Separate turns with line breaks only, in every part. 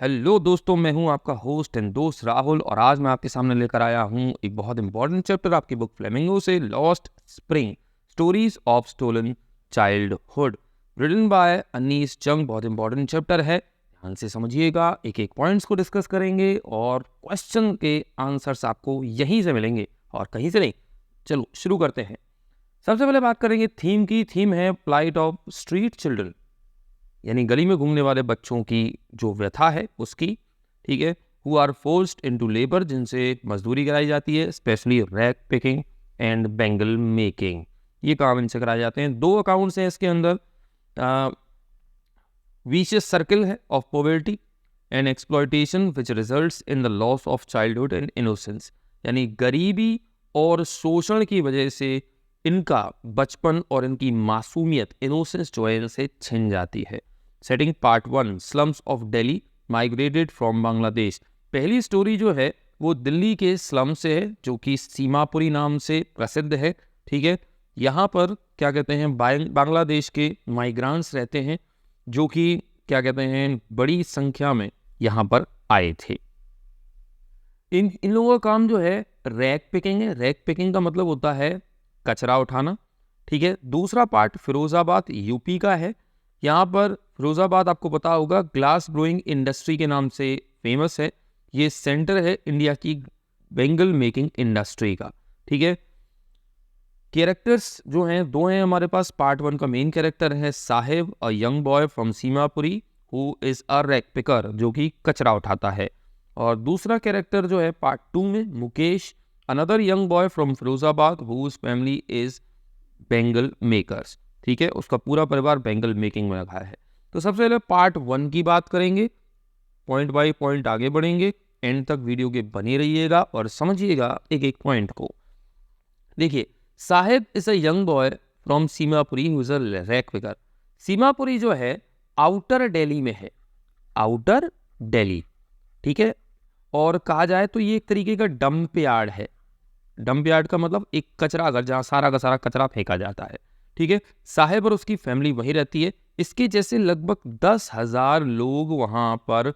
Hello दोस्तों, मैं हूं आपका होस्ट एंड दोस्त राहुल और आज मैं आपके सामने लेकर आया हूं एक बहुत इंपॉर्टेंट चैप्टर आपकी बुक फ्लेमिंगो से, lost spring stories of stolen childhood, written by Anees Jung. बहुत इंपॉर्टेंट चैप्टर है, ध्यान से समझिएगा। एक एक पॉइंट्स को डिस्कस करेंगे और क्वेश्चन के आंसर्स आपको यहीं से मिलेंगे और कहीं से नहीं। चलो शुरू करते हैं। सबसे पहले बात करेंगे थीम की। थीम है प्लाइट ऑफ स्ट्रीट चिल्ड्रन, यानी गली में घूमने वाले बच्चों की जो व्यथा है उसकी। ठीक है, who are forced into labour, जिनसे मजदूरी कराई जाती है, specially rag picking and bangle making. ये काम इनसे कराए जाते हैं। दो अकाउंट्स हैं इसके अंदर। विशियस सर्कल है of poverty and exploitation which results in the loss of childhood and innocence, यानी गरीबी और शोषण की वजह से इनका बचपन और इनकी मासूमियत, इनोसेंस जो है, इनसे छिन जाती है। Setting part 1, slums of Delhi migrated from Bangladesh. पहली स्टोरी जो है वो दिल्ली के स्लम से है, जो कि सीमापुरी नाम से प्रसिद्ध है। ठीक है, यहाँ पर क्या कहते हैं, बांग्लादेश के माइग्रेंट्स रहते हैं, जो कि क्या कहते हैं बड़ी संख्या में यहाँ पर आए थे। इन लोगों का काम जो है रैग पिकिंग है। रैग पिकिंग का मतलब होता है कचरा उठाना। ठीक है, दूसरा पार्ट फिरोजाबाद यूपी का है। यहाँ पर फिरोजाबाद आपको पता होगा ग्लास ब्लोइंग इंडस्ट्री के नाम से फेमस है। ये सेंटर है इंडिया की बैंगल मेकिंग इंडस्ट्री का। ठीक है, कैरेक्टर्स जो हैं दो हैं हमारे पास। पार्ट 1 का मेन कैरेक्टर है Sahib, a young boy from Seemapuri who is a rag picker, जो कि कचरा उठाता है। और दूसरा कैरेक्टर जो है पार्ट 2 में Mukesh, another young boy from Firozabad whose family is bangle makers. ठीक है, उसका पूरा परिवार बैंगल मेकिंग में लगा है। तो सबसे पहले पार्ट 1 की बात करेंगे, पॉइंट बाय पॉइंट आगे बढ़ेंगे। एंड तक वीडियो के बने रहिएगा और समझिएगा एक एक पॉइंट को। देखिए, Sahib is a young boy from Seemapuri who is a rag picker. Seemapuri जो है आउटर दिल्ली में है, आउटर दिल्ली। ठीक है, और कहा जाए तो ये एक तरीके का डंप यार्ड है। डंप यार्ड का मतलब एक कचरा घर जहाँ सारा का सारा कचरा फेंका जाता है। ठीक है, साहिब और उसकी फैमिली वहीं रहती है। इसके जैसे लगभग 10,000 लोग वहां पर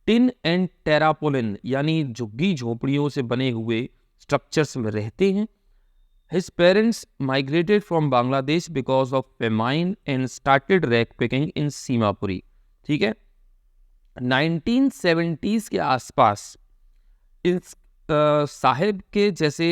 टिन एंड टेरापोलिन यानी झुग्गी झोपड़ियों से बने हुए स्ट्रक्चर्स में रहते हैं। His parents migrated from Bangladesh because of famine and started rag picking in Seemapuri. ठीक है, 1970s के आसपास इस साहिब के जैसे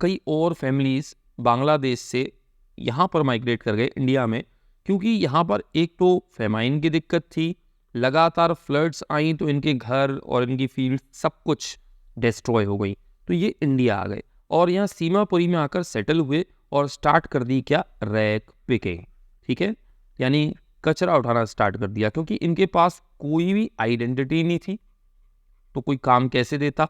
कई और फैमिलीज बांग्लादेश से यहाँ पर माइग्रेट कर गए इंडिया में, क्योंकि यहाँ पर एक तो फेमाइन की दिक्कत थी, लगातार फ्लड्स आई तो इनके घर और इनकी फील्ड सब कुछ डिस्ट्रॉय हो गई। तो ये इंडिया आ गए और यहाँ सीमापुरी में आकर सेटल हुए और स्टार्ट कर दी क्या, रैग पिकिंग। ठीक है, यानी कचरा उठाना स्टार्ट कर दिया, क्योंकि इनके पास कोई भी आइडेंटिटी नहीं थी तो कोई काम कैसे देता।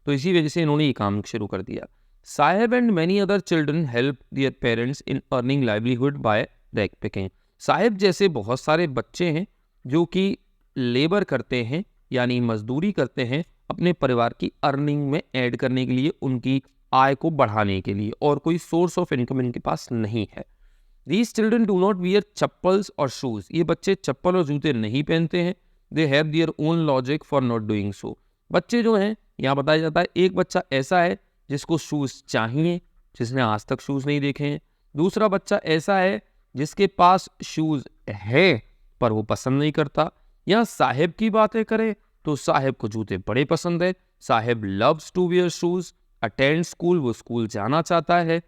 तो इसी वजह से इन्होंने ये काम शुरू कर दिया। Saheb and many other children help their parents in earning livelihood by rag picking. Saheb जैसे बहुत सारे बच्चे हैं जो कि लेबर करते हैं, यानी मजदूरी करते हैं अपने परिवार की अर्निंग में ऐड करने के लिए, उनकी आय को बढ़ाने के लिए, और कोई सोर्स ऑफ इनकम इनके पास नहीं है। These children do not wear chappals और शूज। ये बच्चे चप्पल और जूते नहीं पहनते हैं। They have their own logic for not doing so। बच्चे जो हैं यहाँ बताया जाता है, एक बच्चा ऐसा है जिसको शूज चाहिए, जिसने आज तक शूज नहीं देखे हैं। दूसरा बच्चा ऐसा है जिसके पास शूज है पर वो पसंद नहीं करता। यहाँ साहिब की बातें करें तो साहिब को जूते बड़े पसंद है। Saheb loves to wear shoes, attend school, वो स्कूल जाना चाहता है।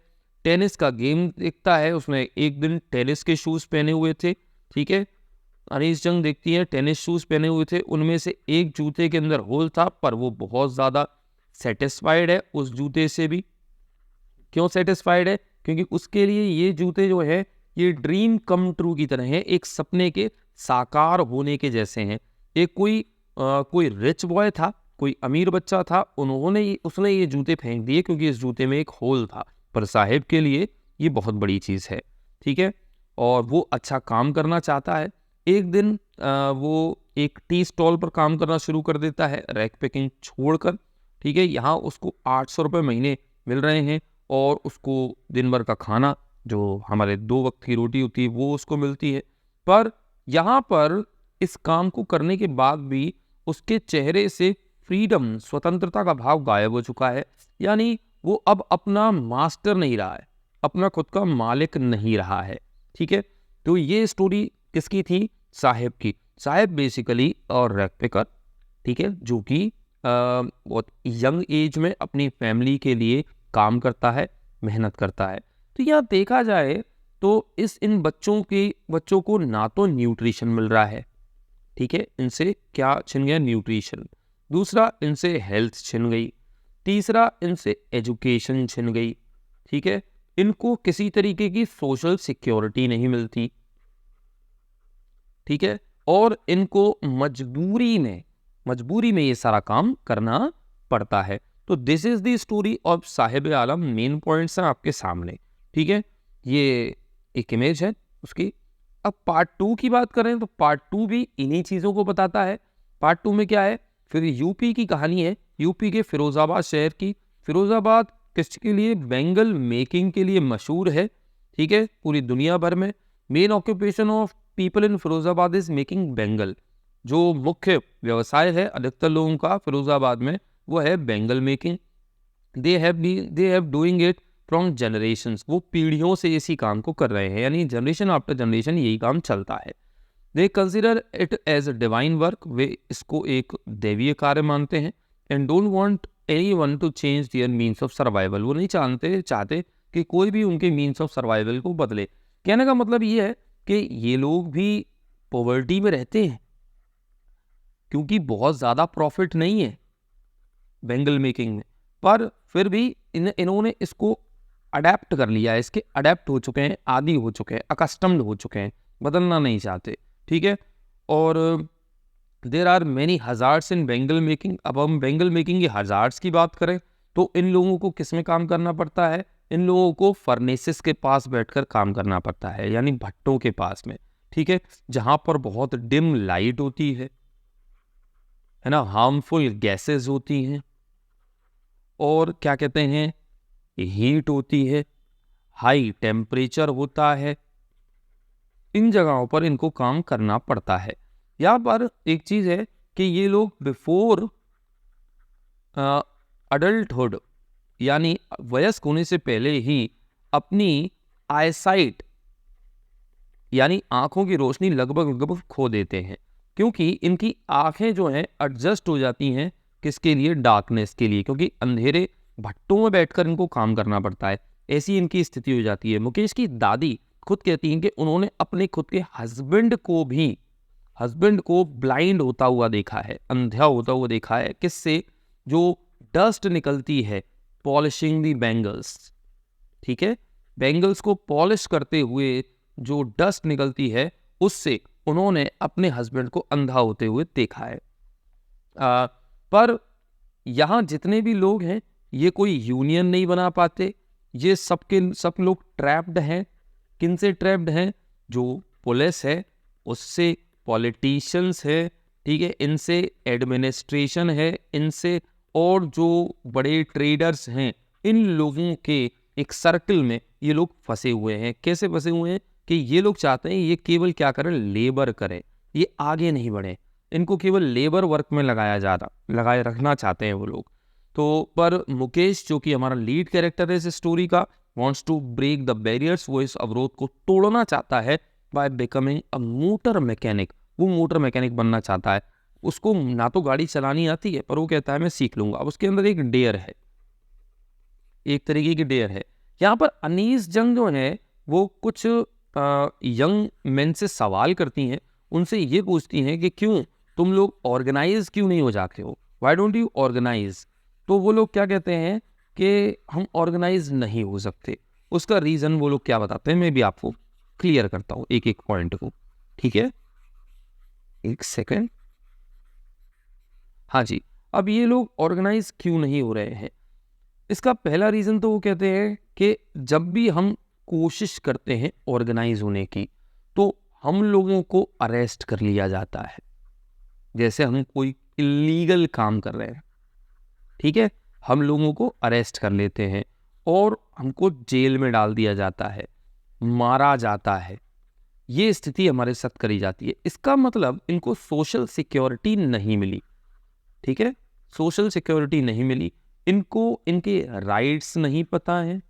टेनिस का गेम देखता है, उसने एक दिन टेनिस के शूज पहने हुए थे। ठीक है, अनीस जंग देखती है टेनिस शूज पहने हुए थे, उनमें से एक जूते के अंदर होल था, पर वो बहुत ज़्यादा सेटिस्फाइड है उस जूते से भी। क्यों सेटिस्फाइड है? क्योंकि उसके लिए ये जूते जो है ये ड्रीम कम ट्रू की तरह है, एक सपने के साकार होने के जैसे हैं। एक कोई रिच बॉय था, कोई अमीर बच्चा था, उसने ये जूते फेंक दिए क्योंकि इस जूते में एक होल था, पर साहिब के लिए ये बहुत बड़ी चीज़ है। ठीक है, और वो अच्छा काम करना चाहता है। एक दिन वो एक टी स्टॉल पर काम करना शुरू कर देता है रैग पिकिंग छोड़कर। ठीक है, यहाँ उसको 800 रुपये महीने मिल रहे हैं और उसको दिन भर का खाना, जो हमारे 2 वक्त की रोटी होती है, वो उसको मिलती है। पर यहाँ पर इस काम को करने के बाद भी उसके चेहरे से फ्रीडम, स्वतंत्रता का भाव गायब हो चुका है। यानी वो अब अपना मास्टर नहीं रहा है, अपना खुद का मालिक नहीं रहा है। ठीक है, तो ये स्टोरी किसकी थी? साहिब की। साहिब बेसिकली और रैग पिकर, ठीक है, जो कि बहुत यंग एज में अपनी फैमिली के लिए काम करता है, मेहनत करता है। तो यहाँ देखा जाए तो इन बच्चों को ना तो न्यूट्रिशन मिल रहा है, ठीक है, इनसे क्या छिन गया? न्यूट्रिशन। दूसरा, इनसे हेल्थ छिन गई। तीसरा, इनसे एजुकेशन छिन गई। ठीक है, इनको किसी तरीके की सोशल सिक्योरिटी नहीं मिलती। ठीक है, और इनको मजबूरी में ये सारा काम करना पड़ता है। तो this is the story of Sahib Alam. Main points हैं आपके सामने। ठीक है, ये एक इमेज है उसकी। अब पार्ट 2 की बात करें तो पार्ट 2 भी इन्हीं चीज़ों को बताता है। पार्ट 2 में क्या है? फिर यूपी की कहानी है, यूपी के फिरोजाबाद शहर की। फिरोजाबाद किसके लिए? बेंगल मेकिंग के लिए मशहूर है। ठीक है, पूरी दुनिया भर में main occupation of people in Firozabad is making Bengal. जो मुख्य व्यवसाय है अधिकतर लोगों का फिरोजाबाद में, वो है Bengal making. They have doing it from generations. वो पीढ़ियों से इसी काम को कर रहे हैं, यानी जनरेशन आफ्टर जनरेशन यही काम चलता है। They consider it as a divine work. वे इसको एक दैवीय कार्य मानते हैं। And don't want anyone to change their means of survival. वो नहीं चाहते कि कोई भी उनके मीन्स ऑफ सर्वाइवल को बदले। कहने का मतलब ये है कि ये लोग भी पॉवर्टी में रहते हैं, क्योंकि बहुत ज़्यादा प्रॉफिट नहीं है बेंगल मेकिंग में, पर फिर भी इन्होंने इसको अडेप्ट कर लिया है, इसके अडेप्ट हो चुके हैं, आदी हो चुके हैं, अकस्टम्ड हो चुके हैं, बदलना नहीं चाहते। ठीक है, और there are many hazards in bangle making. अब हम बेंगल मेकिंग के हजार्ड्स की बात करें तो इन लोगों को किस में काम करना पड़ता है? इन लोगों को फर्नेसेस के पास बैठकर काम करना पड़ता है, यानी भट्टों के पास में। ठीक है, जहां पर बहुत डिम लाइट होती है ना, हार्मफुल गैसेस होती हैं, और क्या कहते हैं, हीट होती है, हाई टेम्परेचर होता है। इन जगहों पर इनको काम करना पड़ता है। यहाँ पर एक चीज़ है कि ये लोग बिफोर अडल्टहुड, यानी वयस्क होने से पहले ही अपनी आईसाइट, यानी आंखों की रोशनी लगभग खो देते हैं, क्योंकि इनकी आंखें जो हैं एडजस्ट हो जाती हैं किसके लिए? डार्कनेस के लिए, क्योंकि अंधेरे भट्टों में बैठकर इनको काम करना पड़ता है। ऐसी इनकी स्थिति हो जाती है। मुकेश की दादी खुद कहती हैं कि उन्होंने अपने खुद के हस्बैंड को ब्लाइंड होता हुआ देखा है, अंधा होता हुआ देखा है। किससे? जो डस्ट निकलती है पॉलिशिंग दी बैंगल्स। ठीक है, बैंगल्स को पॉलिश करते हुए जो डस्ट निकलती है, उससे उन्होंने अपने हस्बैंड को अंधा होते हुए देखा है। पर यहाँ जितने भी लोग हैं, ये कोई यूनियन नहीं बना पाते। ये सब लोग ट्रैप्ड हैं। किन से ट्रैप्ड हैं? जो पुलिस है उससे, पॉलिटिशियंस है, ठीक है, इनसे एडमिनिस्ट्रेशन है, इनसे, और जो बड़े ट्रेडर्स हैं, इन लोगों के एक सर्कल में ये लोग फंसे हुए हैं। कैसे फंसे हुए हैं? कि ये लोग चाहते हैं ये केवल क्या करें? लेबर करें, ये आगे नहीं बढ़े। इनको केवल लेबर वर्क में लगाए रखना चाहते हैं वो लोग। तो पर मुकेश, जो कि हमारा लीड कैरेक्टर है इस स्टोरी का, wants to break the barriers. वो इस अवरोध को तोड़ना चाहता है by becoming a motor mechanic. वो मोटर मैकेनिक बनना चाहता है। उसको ना तो गाड़ी चलानी आती है, पर वो कहता है मैं सीख लूंगा। अब उसके अंदर एक डेयर है, एक तरीके की डेयर है। यहाँ पर अनीस जंग जो है वो कुछ यंग मेन से सवाल करती हैं, उनसे ये पूछती हैं कि क्यों तुम लोग ऑर्गेनाइज क्यों नहीं हो जाते हो? Why don't you organise? तो वो लोग क्या कहते हैं कि हम ऑर्गेनाइज नहीं हो सकते। उसका रीज़न वो लोग क्या बताते हैं, मैं भी आपको क्लियर करता हूँ एक एक पॉइंट को। ठीक है, एक सेकेंड। हाँ जी, अब ये लोग ऑर्गेनाइज क्यों नहीं हो रहे हैं? इसका पहला रीज़न तो वो कहते हैं कि जब भी हम कोशिश करते हैं ऑर्गेनाइज होने की, तो हम लोगों को अरेस्ट कर लिया जाता है। जैसे हम कोई इलीगल काम कर रहे हैं, ठीक है, हम लोगों को अरेस्ट कर लेते हैं और हमको जेल में डाल दिया जाता है, मारा जाता है। ये स्थिति हमारे साथ करी जाती है। इसका मतलब इनको सोशल सिक्योरिटी नहीं मिली। ठीक है, सोशल सिक्योरिटी नहीं मिली, इनको इनके राइट्स नहीं पता है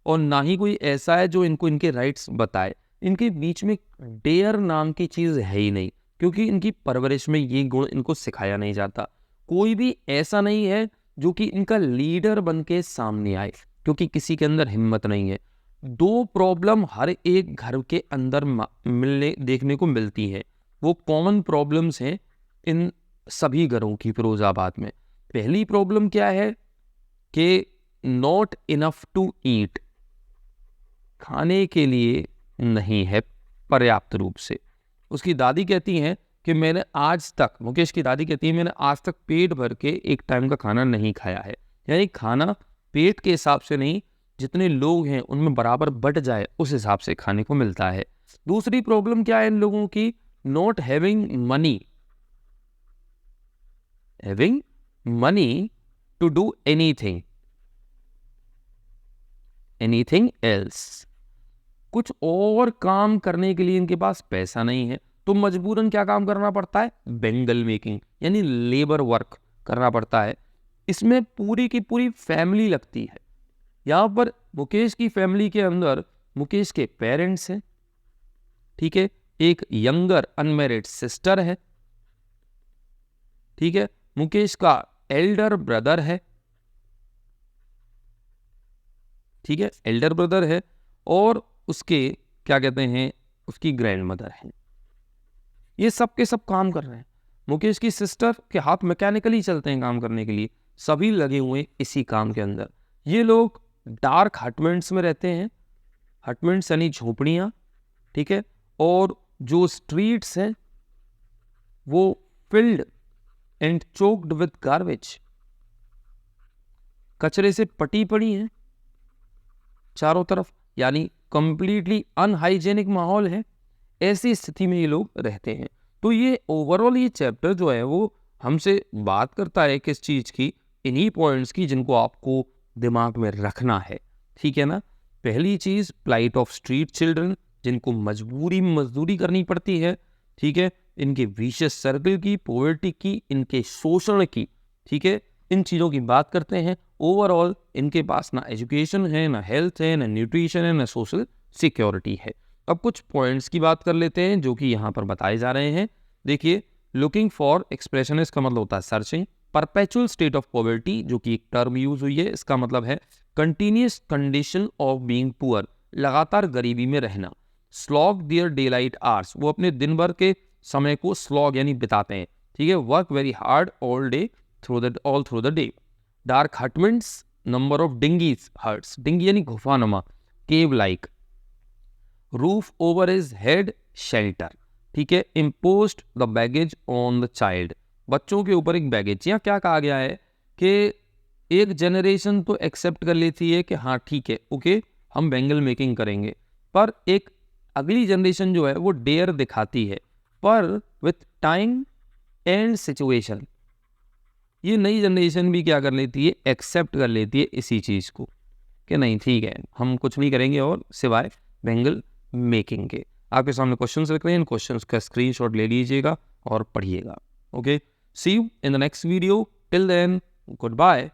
और ना ही कोई ऐसा है जो इनको इनके राइट्स बताए। इनके बीच में डेयर नाम की चीज़ है ही नहीं, क्योंकि इनकी परवरिश में ये गुण इनको सिखाया नहीं जाता। कोई भी ऐसा नहीं है जो कि इनका लीडर बन के सामने आए, क्योंकि किसी के अंदर हिम्मत नहीं है। दो प्रॉब्लम हर एक घर के अंदर मिलने देखने को मिलती है, वो कॉमन प्रॉब्लम्स हैं इन सभी घरों की फिरोजाबाद में। पहली प्रॉब्लम क्या है कि नॉट इनफ टू ईट, खाने के लिए नहीं है पर्याप्त रूप से। उसकी दादी कहती हैं कि मैंने आज तक, मुकेश की दादी कहती है, मैंने आज तक पेट भर के एक टाइम का खाना नहीं खाया है। यानी खाना पेट के हिसाब से नहीं, जितने लोग हैं उनमें बराबर बट जाए उस हिसाब से खाने को मिलता है। दूसरी प्रॉब्लम क्या है इन लोगों की, not having money, having money to do anything else, कुछ और काम करने के लिए इनके पास पैसा नहीं है, तो मजबूरन क्या काम करना पड़ता है, बेंगल मेकिंग यानी लेबर वर्क करना पड़ता है। इसमें पूरी की पूरी फैमिली लगती है। यहाँ पर मुकेश की फैमिली के अंदर मुकेश के पेरेंट्स हैं, ठीक है, एक यंगर अनमैरिड सिस्टर है, ठीक है, मुकेश का एल्डर ब्रदर है, ठीक है, एल्डर ब्रदर है, और उसके क्या कहते हैं, उसकी ग्रैंड मदर है। ये सब के सब काम कर रहे हैं। मुकेश की सिस्टर के हाथ मैकेनिकली चलते हैं काम करने के लिए, सभी लगे हुए इसी काम के अंदर। ये लोग डार्क हटमेंट्स में रहते हैं, हटमेंट्स यानी झोपड़ियाँ, ठीक है, और जो स्ट्रीट्स हैं वो filled and choked with garbage, कचरे से पटी पड़ी हैं चारों तरफ, यानी कंप्लीटली अनहाइजेनिक माहौल है। ऐसी स्थिति में ये लोग रहते हैं। तो ये ओवरऑल ये चैप्टर जो है वो हमसे बात करता है किस चीज़ की, इन्हीं पॉइंट्स की जिनको आपको दिमाग में रखना है, ठीक है ना। पहली चीज़ प्लाइट ऑफ स्ट्रीट चिल्ड्रन, जिनको मजदूरी करनी पड़ती है, ठीक है, इनके विशियस सर्कल की, पॉवर्टी की, इनके शोषण की, ठीक है, इन चीज़ों की बात करते हैं। ओवरऑल इनके पास ना एजुकेशन है, ना हेल्थ है, ना न्यूट्रिशन है, ना सोशल सिक्योरिटी है। अब कुछ पॉइंट्स की बात कर लेते हैं जो कि यहाँ पर बताए जा रहे हैं। देखिए, लुकिंग फॉर एक्सप्रेशन, इसका मतलब होता है searching. Perpetual state of poverty, जो कि एक टर्म यूज हुई है, इसका मतलब है continuous condition of being poor, लगातार गरीबी में रहना। Slog their day light hours, वो अपने दिन भर के समय को स्लॉग यानी बिताते हैं, ठीक है, work very hard all day all through the day. Dark hutments, number of dingies huts, dingy यानी गुफानुमा, cave like, roof over his head shelter, ठीक है, imposed the baggage on the child, बच्चों के ऊपर एक बैगेज। यहाँ क्या कहा गया है कि एक जनरेशन तो एक्सेप्ट कर लेती है कि हाँ ठीक है, ओके, हम बेंगल मेकिंग करेंगे, पर एक अगली जनरेशन जो है वो डेयर दिखाती है, पर विथ टाइम एंड सिचुएशन ये नई जनरेशन भी क्या कर लेती है, एक्सेप्ट कर लेती है इसी चीज़ को कि नहीं ठीक है, हम कुछ नहीं करेंगे और सिवाय बेंगल मेकिंग के। आपके सामने क्वेश्चंस रख रहे हैं, इन क्वेश्चंस का स्क्रीनशॉट ले लीजिएगा और पढ़िएगा। Okay, see you in the next video, till then good bye.